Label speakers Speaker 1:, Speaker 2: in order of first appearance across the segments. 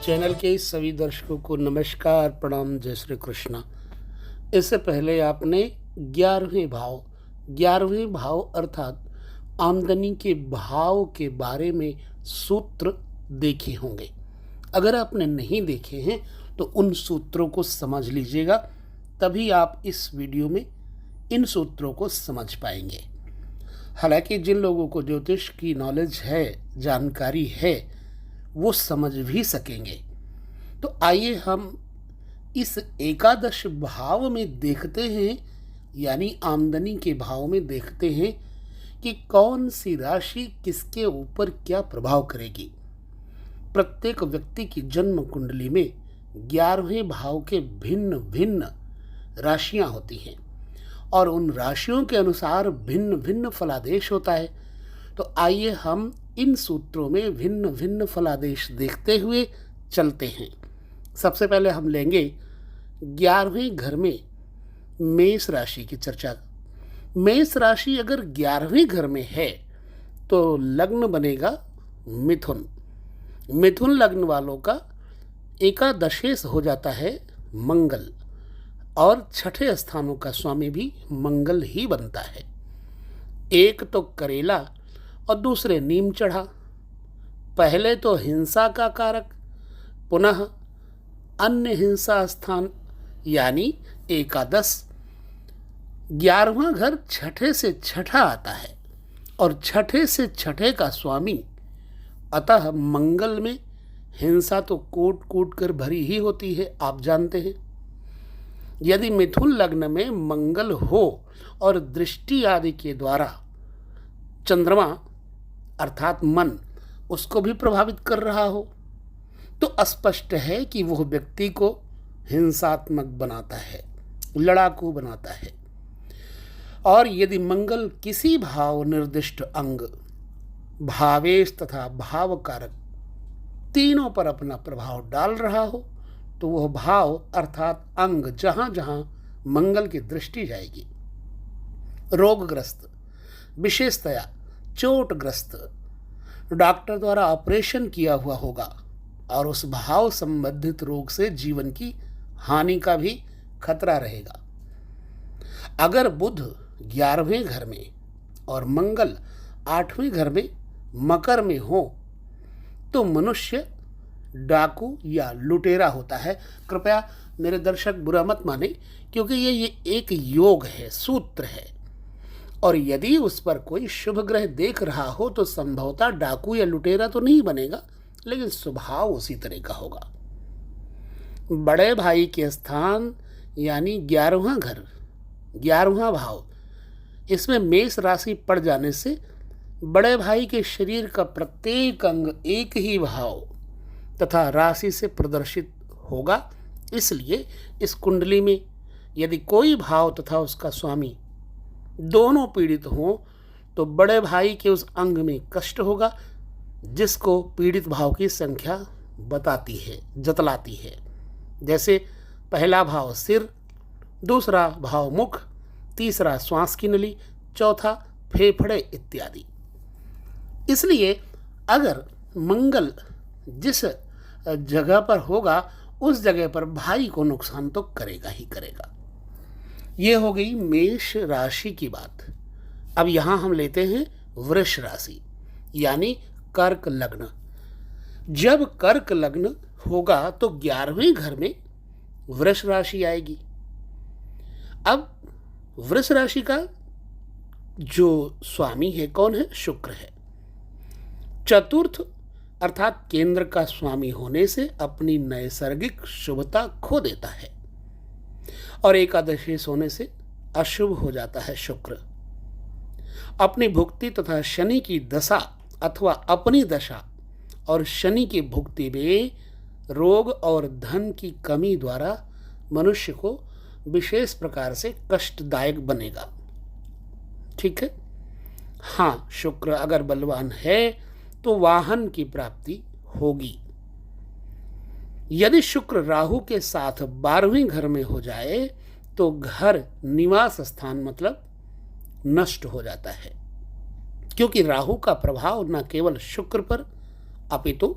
Speaker 1: Channel के सभी दर्शकों को नमस्कार, प्रणाम, जय श्री कृष्णा। इससे पहले आपने 11वें भाव अर्थात आमदनी के भाव के बारे में सूत्र देखे होंगे। अगर आपने नहीं देखे हैं तो उन सूत्रों को समझ लीजिएगा, तभी आप इस वीडियो में इन सूत्रों को समझ पाएंगे। हालांकि जिन लोगों को ज्योतिष की नॉलेज है, जानकारी है, वो समझ भी सकेंगे। तो आइए हम इस एकादश भाव में देखते हैं, यानी आमदनी के भाव में देखते हैं कि कौन सी राशि किसके ऊपर क्या प्रभाव करेगी। प्रत्येक व्यक्ति की जन्म कुंडली में 11वें भाव के भिन्न भिन्न राशियां होती हैं और उन राशियों के अनुसार भिन्न भिन्न फलादेश होता है। तो आइए हम इन सूत्रों में भिन्न भिन्न फलादेश देखते हुए चलते हैं। सबसे पहले हम लेंगे 11वें घर में मेष राशि की चर्चा। मेष राशि अगर 11वें घर में है तो लग्न बनेगा मिथुन। मिथुन लग्न वालों का एकादशेश हो जाता है मंगल, और छठे स्थानों का स्वामी भी मंगल ही बनता है। एक तो करेला और दूसरे नीम चढ़ा। पहले तो हिंसा का कारक, पुनः अन्य हिंसा स्थान यानी एकादश। 11वां घर छठे से छठा आता है और छठे से छठे का स्वामी, अतः मंगल में हिंसा तो कूट कूट कर भरी ही होती है, आप जानते हैं। यदि मिथुन लग्न में मंगल हो और दृष्टि आदि के द्वारा चंद्रमा अर्थात मन उसको भी प्रभावित कर रहा हो, तो स्पष्ट है कि वह व्यक्ति को हिंसात्मक बनाता है, लड़ाकू बनाता है। और यदि मंगल किसी भाव निर्दिष्ट अंग, भावेश तथा भाव कारक तीनों पर अपना प्रभाव डाल रहा हो, तो वह भाव अर्थात अंग जहां जहां मंगल की दृष्टि जाएगी, रोगग्रस्त, विशेषतया चोटग्रस्त, डॉक्टर द्वारा ऑपरेशन किया हुआ होगा और उस भाव संबंधित रोग से जीवन की हानि का भी खतरा रहेगा। अगर बुध 11वें घर में और मंगल 8वें घर में मकर में हो तो मनुष्य डाकू या लुटेरा होता है। कृपया मेरे दर्शक बुरा मत माने, क्योंकि ये एक योग है, सूत्र है, और यदि उस पर कोई शुभ ग्रह देख रहा हो तो संभवतः डाकू या लुटेरा तो नहीं बनेगा, लेकिन स्वभाव उसी तरह का होगा। बड़े भाई के स्थान यानी 11वां घर, 11वां भाव, इसमें मेष राशि पड़ जाने से बड़े भाई के शरीर का प्रत्येक अंग एक ही भाव तथा राशि से प्रदर्शित होगा। इसलिए इस कुंडली में यदि कोई भाव तथा उसका स्वामी दोनों पीड़ित हों तो बड़े भाई के उस अंग में कष्ट होगा, जिसको पीड़ित भाव की संख्या बताती है, जतलाती है। जैसे पहला भाव सिर, दूसरा भाव मुख, तीसरा श्वास की नली, चौथा फेफड़े इत्यादि। इसलिए अगर मंगल जिस जगह पर होगा उस जगह पर भाई को नुकसान तो करेगा ही करेगा। ये हो गई मेष राशि की बात। अब यहाँ हम लेते हैं वृष राशि यानी कर्क लग्न। जब कर्क लग्न होगा तो 11वें घर में वृष राशि आएगी। अब वृष राशि का जो स्वामी है कौन है? शुक्र है। चतुर्थ अर्थात केंद्र का स्वामी होने से अपनी नैसर्गिक शुभता खो देता है और एकादशेश होने से अशुभ हो जाता है शुक्र। अपनी भुक्ति तथा शनि की दशा अथवा अपनी दशा और शनि की भुक्ति में रोग और धन की कमी द्वारा मनुष्य को विशेष प्रकार से कष्टदायक बनेगा। ठीक है। हाँ, शुक्र अगर बलवान है तो वाहन की प्राप्ति होगी। यदि शुक्र राहु के साथ 12वें घर में हो जाए तो घर निवास स्थान मतलब नष्ट हो जाता है, क्योंकि राहु का प्रभाव न केवल शुक्र पर अपितु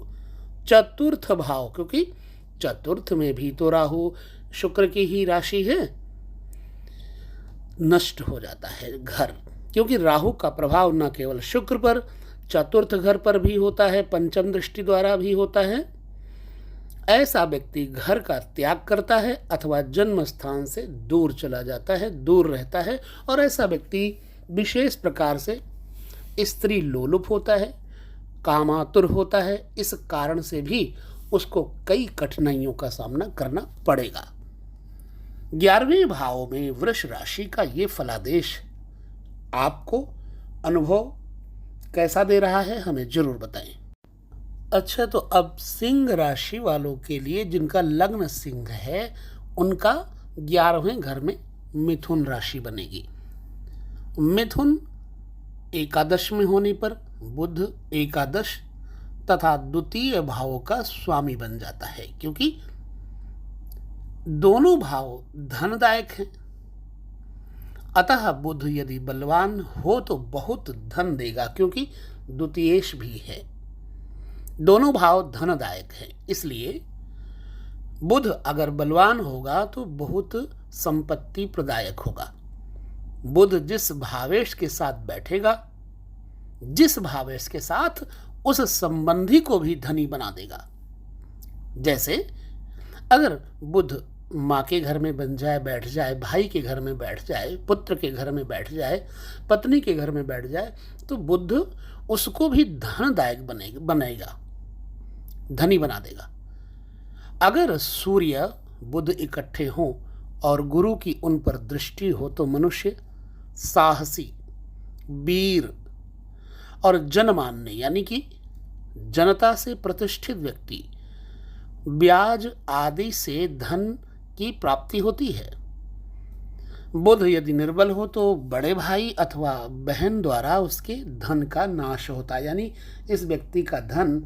Speaker 1: चतुर्थ भाव, क्योंकि चतुर्थ में भी तो राहु शुक्र की ही राशि है, नष्ट हो जाता है घर, क्योंकि राहु का प्रभाव न केवल शुक्र पर, चतुर्थ घर पर भी होता है, पंचम दृष्टि द्वारा भी होता है। ऐसा व्यक्ति घर का त्याग करता है अथवा जन्म स्थान से दूर चला जाता है, दूर रहता है, और ऐसा व्यक्ति विशेष प्रकार से स्त्री लोलुप होता है, कामातुर होता है। इस कारण से भी उसको कई कठिनाइयों का सामना करना पड़ेगा। 11वें भाव में वृष राशि का ये फलादेश आपको अनुभव कैसा दे रहा है, हमें जरूर बताएं। अच्छा, तो अब सिंह राशि वालों के लिए, जिनका लग्न सिंह है, उनका 11वें घर में मिथुन राशि बनेगी। मिथुन एकादश में होने पर बुध एकादश तथा द्वितीय भावों का स्वामी बन जाता है, क्योंकि दोनों भाव धनदायक हैं। अतः बुध यदि बलवान हो तो बहुत धन देगा, क्योंकि द्वितीयेश भी है। दोनों भाव धनदायक हैं, इसलिए बुध अगर बलवान होगा तो बहुत संपत्ति प्रदायक होगा। बुध जिस भावेश के साथ बैठेगा, जिस भावेश के साथ, उस संबंधी को भी धनी बना देगा। जैसे अगर बुध माँ के घर में बन जाए, बैठ जाए, भाई के घर में बैठ जाए, पुत्र के घर में बैठ जाए, पत्नी के घर में बैठ जाए, तो बुध उसको भी धनदायक बनेगा, धनी बना देगा। अगर सूर्य बुध इकट्ठे हों और गुरु की उन पर दृष्टि हो तो मनुष्य साहसी, वीर और जनमान्य, यानी कि जनता से प्रतिष्ठित व्यक्ति, ब्याज आदि से धन की प्राप्ति होती है। बुध यदि निर्बल हो तो बड़े भाई अथवा बहन द्वारा उसके धन का नाश होता है, यानी इस व्यक्ति का धन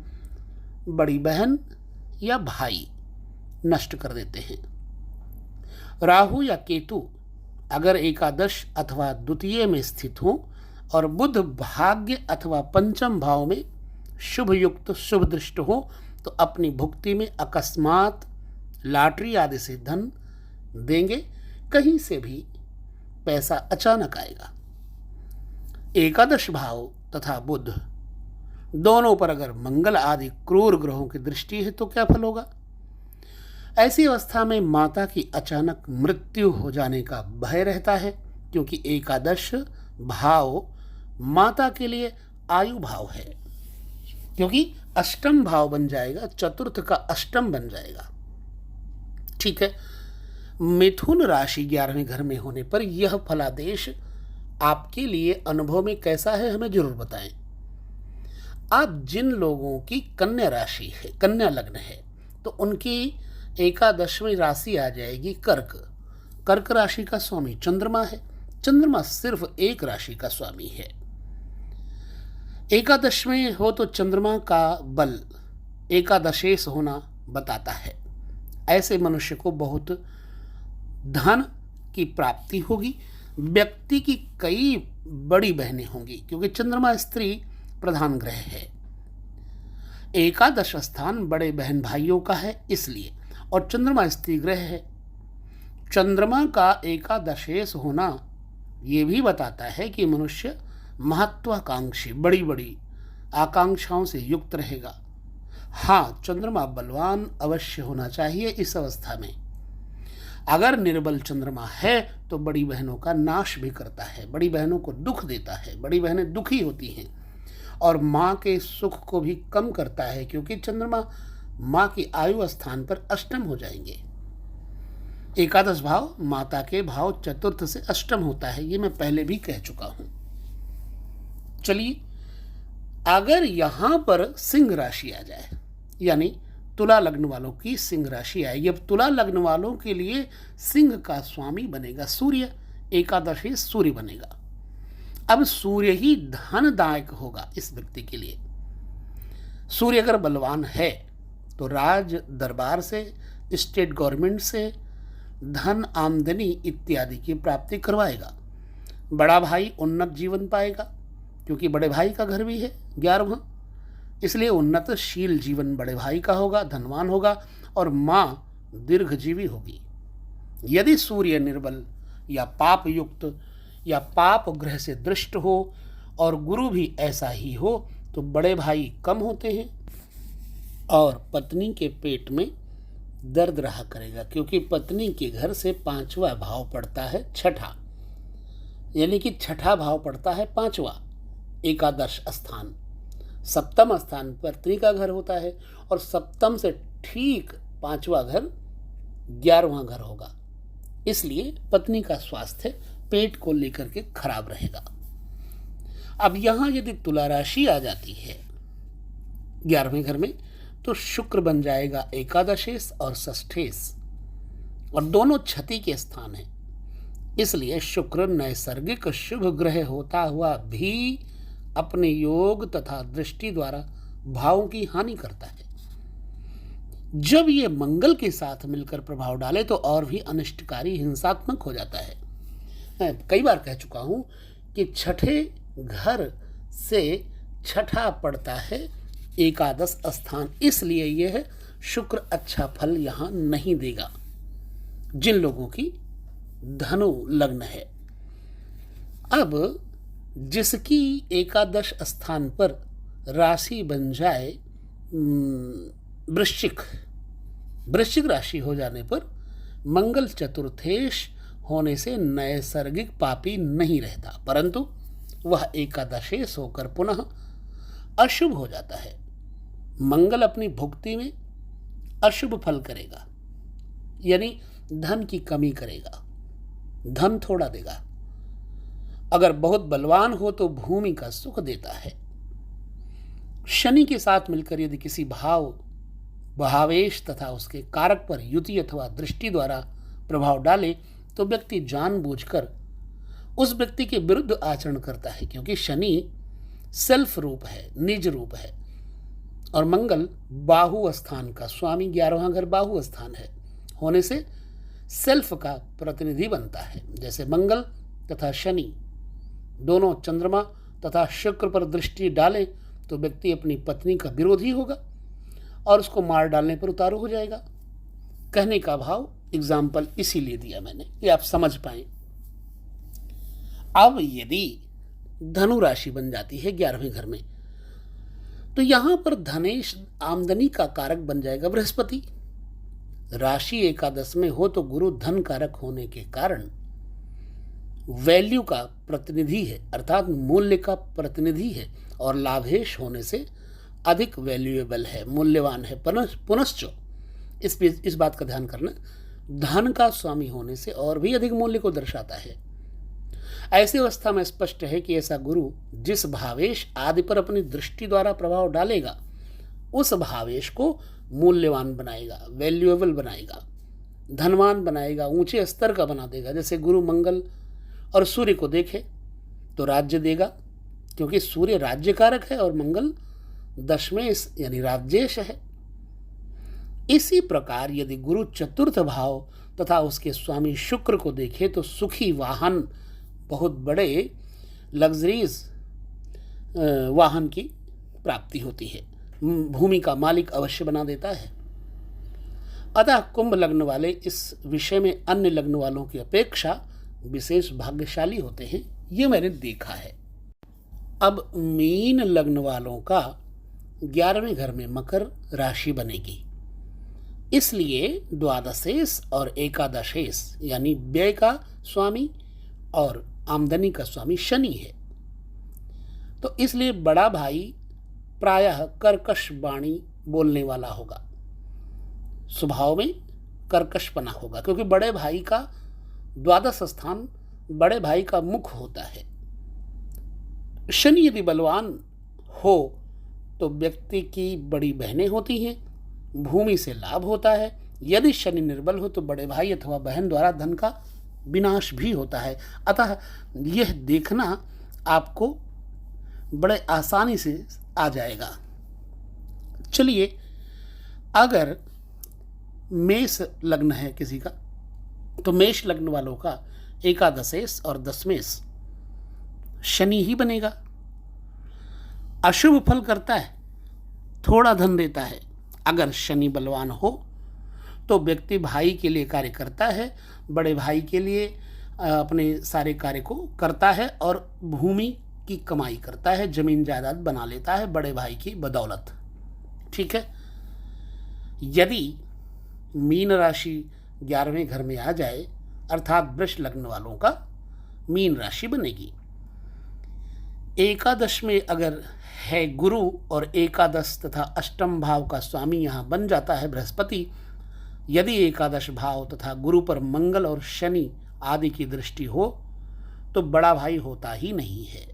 Speaker 1: बड़ी बहन या भाई नष्ट कर देते हैं। राहु या केतु अगर एकादश अथवा द्वितीय में स्थित हो और बुध भाग्य अथवा पंचम भाव में शुभ युक्त शुभ दृष्ट हो तो अपनी भुक्ति में अकस्मात लॉटरी आदि से धन देंगे, कहीं से भी पैसा अचानक आएगा। एकादश भाव तथा बुध दोनों पर अगर मंगल आदि क्रूर ग्रहों की दृष्टि है तो क्या फल होगा? ऐसी अवस्था में माता की अचानक मृत्यु हो जाने का भय रहता है, क्योंकि एकादश भाव माता के लिए आयु भाव है, क्योंकि अष्टम भाव बन जाएगा, चतुर्थ का अष्टम बन जाएगा। ठीक है, मिथुन राशि 11वें घर में होने पर यह फलादेश आपके लिए अनुभव में कैसा है, हमें जरूर बताएं। आप जिन लोगों की कन्या राशि है, कन्या लग्न है, तो उनकी एकादशवीं राशि आ जाएगी कर्क। कर्क राशि का स्वामी चंद्रमा है। चंद्रमा सिर्फ एक राशि का स्वामी है। एकादश में हो तो चंद्रमा का बल एकादशेश होना बताता है। ऐसे मनुष्य को बहुत धन की प्राप्ति होगी। व्यक्ति की कई बड़ी बहनें होंगी, क्योंकि चंद्रमा स्त्री प्रधान ग्रह है। एकादश स्थान बड़े बहन भाइयों का है इसलिए, और चंद्रमा स्त्री ग्रह है। चंद्रमा का एकादशेश होना ये भी बताता है कि मनुष्य महत्वाकांक्षी, बड़ी बड़ी आकांक्षाओं से युक्त रहेगा। हाँ, चंद्रमा बलवान अवश्य होना चाहिए इस अवस्था में। अगर निर्बल चंद्रमा है तो बड़ी बहनों का नाश भी करता है, बड़ी बहनों को दुख देता है, बड़ी बहनें दुखी होती हैं, और माँ के सुख को भी कम करता है, क्योंकि चंद्रमा माँ की आयु स्थान पर अष्टम हो जाएंगे। एकादश भाव माता के भाव चतुर्थ से अष्टम होता है, ये मैं पहले भी कह चुका हूं। चलिए, अगर यहां पर सिंह राशि आ जाए, यानी तुला लग्न वालों की सिंह राशि आएगी। अब तुला लग्न वालों के लिए सिंह का स्वामी बनेगा सूर्य, एकादशी सूर्य बनेगा। अब सूर्य ही धनदायक होगा इस व्यक्ति के लिए। सूर्य अगर बलवान है तो राज दरबार से, स्टेट गवर्नमेंट से धन आमदनी इत्यादि की प्राप्ति करवाएगा। बड़ा भाई उन्नत जीवन पाएगा, क्योंकि बड़े भाई का घर भी है 11वां। इसलिए उन्नतशील जीवन बड़े भाई का होगा, धनवान होगा और माँ दीर्घजीवी होगी। यदि सूर्य निर्बल या पाप युक्त या पाप ग्रह से दृष्ट हो और गुरु भी ऐसा ही हो तो बड़े भाई कम होते हैं और पत्नी के पेट में दर्द रहा करेगा, क्योंकि पत्नी के घर से 5वां भाव पड़ता है छठा, यानी कि छठा भाव पड़ता है 5वां, एकादश स्थान। सप्तम स्थान पत्नी का घर होता है और सप्तम से ठीक 5वां घर 11वां घर होगा। इसलिए पत्नी का स्वास्थ्य पेट को लेकर के खराब रहेगा। अब यहां यदि तुला राशि आ जाती है 11वें घर में तो शुक्र बन जाएगा एकादशेश और षष्ठेश, और दोनों क्षति के स्थान हैं। इसलिए शुक्र नैसर्गिक शुभ ग्रह होता हुआ भी अपने योग तथा दृष्टि द्वारा भावों की हानि करता है। जब ये मंगल के साथ मिलकर प्रभाव डाले तो और भी अनिष्टकारी हिंसात्मक हो जाता है। मैं कई बार कह चुका हूं कि छठे घर से छठा पड़ता है एकादश स्थान, इसलिए यह शुक्र अच्छा फल यहां नहीं देगा जिन लोगों की धनु लग्न है। अब जिसकी एकादश स्थान पर राशि बन जाए वृश्चिक राशि हो जाने पर मंगल चतुर्थेश होने से नैसर्गिक पापी नहीं रहता, परंतु वह एकादशेश होकर पुनः अशुभ हो जाता है। मंगल अपनी भुक्ति में अशुभ फल करेगा, यानी धन की कमी करेगा, धन थोड़ा देगा। अगर बहुत बलवान हो तो भूमि का सुख देता है। शनि के साथ मिलकर यदि किसी भावेश तथा उसके कारक पर युति अथवा दृष्टि द्वारा प्रभाव डाले तो व्यक्ति जानबूझकर उस व्यक्ति के विरुद्ध आचरण करता है, क्योंकि शनि सेल्फ रूप है, निज रूप है, और मंगल बाहु स्थान का स्वामी, 11वां घर बाहु स्थान है होने से सेल्फ का प्रतिनिधि बनता है। जैसे मंगल तथा शनि दोनों चंद्रमा तथा शुक्र पर दृष्टि डालें तो व्यक्ति अपनी पत्नी का विरोधी होगा और उसको मार डालने पर उतारू हो जाएगा। कहने का भाव एग्जाम्पल इसीलिए दिया मैंने कि आप समझ पाए। अब यदि धनु राशि बन जाती है 11वें घर में तो यहां पर धनेश आमदनी का कारक बन जाएगा बृहस्पति। राशि एकादश में हो तो गुरु धन कारक होने के कारण वैल्यू का प्रतिनिधि है, अर्थात मूल्य का प्रतिनिधि है, और लाभेश होने से अधिक वैल्यूएबल है, मूल्यवान है। पुनश्च इस बात का ध्यान करना, धन का स्वामी होने से और भी अधिक मूल्य को दर्शाता है। ऐसी अवस्था में स्पष्ट है कि ऐसा गुरु जिस भावेश आदि पर अपनी दृष्टि द्वारा प्रभाव डालेगा उस भावेश को मूल्यवान बनाएगा, वैल्यूएबल बनाएगा, धनवान बनाएगा, ऊंचे स्तर का बना देगा। जैसे गुरु मंगल और सूर्य को देखे तो राज्य देगा, क्योंकि सूर्य राज्य कारक है और मंगल दशमेश यानी राज्येश है। इसी प्रकार यदि गुरु चतुर्थ भाव तथा उसके स्वामी शुक्र को देखे तो सुखी वाहन, बहुत बड़े लग्जरीज वाहन की प्राप्ति होती है, भूमि का मालिक अवश्य बना देता है। अतः कुंभ लग्न वाले इस विषय में अन्य लग्न वालों की अपेक्षा विशेष भाग्यशाली होते हैं, ये मैंने देखा है। अब मीन लग्न वालों का 11वें घर में मकर राशि बनेगी, इसलिए द्वादशेश और एकादशेश यानी व्यय का स्वामी और आमदनी का स्वामी शनि है। तो इसलिए बड़ा भाई प्रायः कर्कश वाणी बोलने वाला होगा, स्वभाव में कर्कशपना होगा, क्योंकि बड़े भाई का द्वादश स्थान बड़े भाई का मुख होता है। शनि यदि बलवान हो तो व्यक्ति की बड़ी बहनें होती हैं, भूमि से लाभ होता है। यदि शनि निर्बल हो तो बड़े भाई अथवा बहन द्वारा धन का विनाश भी होता है। अतः यह देखना आपको बड़े आसानी से आ जाएगा। चलिए, अगर मेष लग्न है किसी का तो मेष लग्न वालों का एकादशेश और दशमेश शनि ही बनेगा। अशुभ फल करता है थोड़ा धन देता है। अगर शनि बलवान हो तो व्यक्ति भाई के लिए कार्य करता है, बड़े भाई के लिए अपने सारे कार्य को करता है और भूमि की कमाई करता है, जमीन जायदाद बना लेता है बड़े भाई की बदौलत। ठीक है। यदि मीन राशि 11वें घर में आ जाए, अर्थात वृष लग्न वालों का मीन राशि बनेगी। एकादश में अगर है गुरु और एकादश तथा अष्टम भाव का स्वामी यहाँ बन जाता है बृहस्पति, यदि एकादश भाव तथा गुरु पर मंगल और शनि आदि की दृष्टि हो तो बड़ा भाई होता ही नहीं है।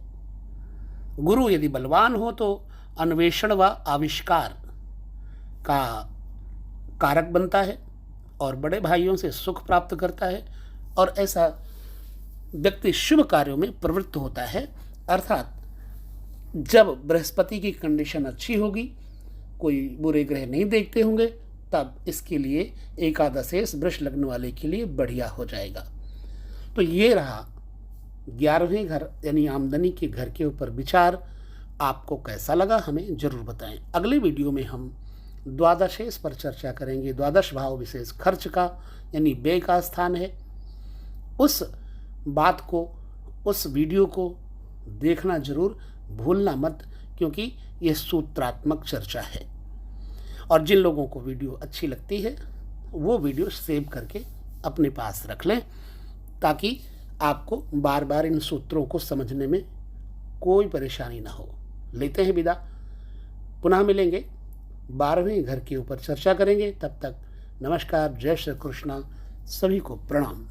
Speaker 1: गुरु यदि बलवान हो तो अन्वेषण व आविष्कार का कारक बनता है और बड़े भाइयों से सुख प्राप्त करता है और ऐसा व्यक्ति शुभ कार्यों में प्रवृत्त होता है। अर्थात जब बृहस्पति की कंडीशन अच्छी होगी, कोई बुरे ग्रह नहीं देखते होंगे, तब इसके लिए एकादशेष वृष लग्न वाले के लिए बढ़िया हो जाएगा। तो ये रहा 11वें घर यानी आमदनी के घर के ऊपर विचार। आपको कैसा लगा हमें जरूर बताएं। अगले वीडियो में हम द्वादशेष पर चर्चा करेंगे। द्वादश भाव विशेष खर्च का यानी व्यय का स्थान है। उस बात को, उस वीडियो को देखना जरूर भूलना मत, क्योंकि ये सूत्रात्मक चर्चा है। और जिन लोगों को वीडियो अच्छी लगती है वो वीडियो सेव करके अपने पास रख लें, ताकि आपको बार बार इन सूत्रों को समझने में कोई परेशानी ना हो। लेते हैं विदा, पुनः मिलेंगे, 12वें घर के ऊपर चर्चा करेंगे। तब तक नमस्कार, जय श्री कृष्णा, सभी को प्रणाम।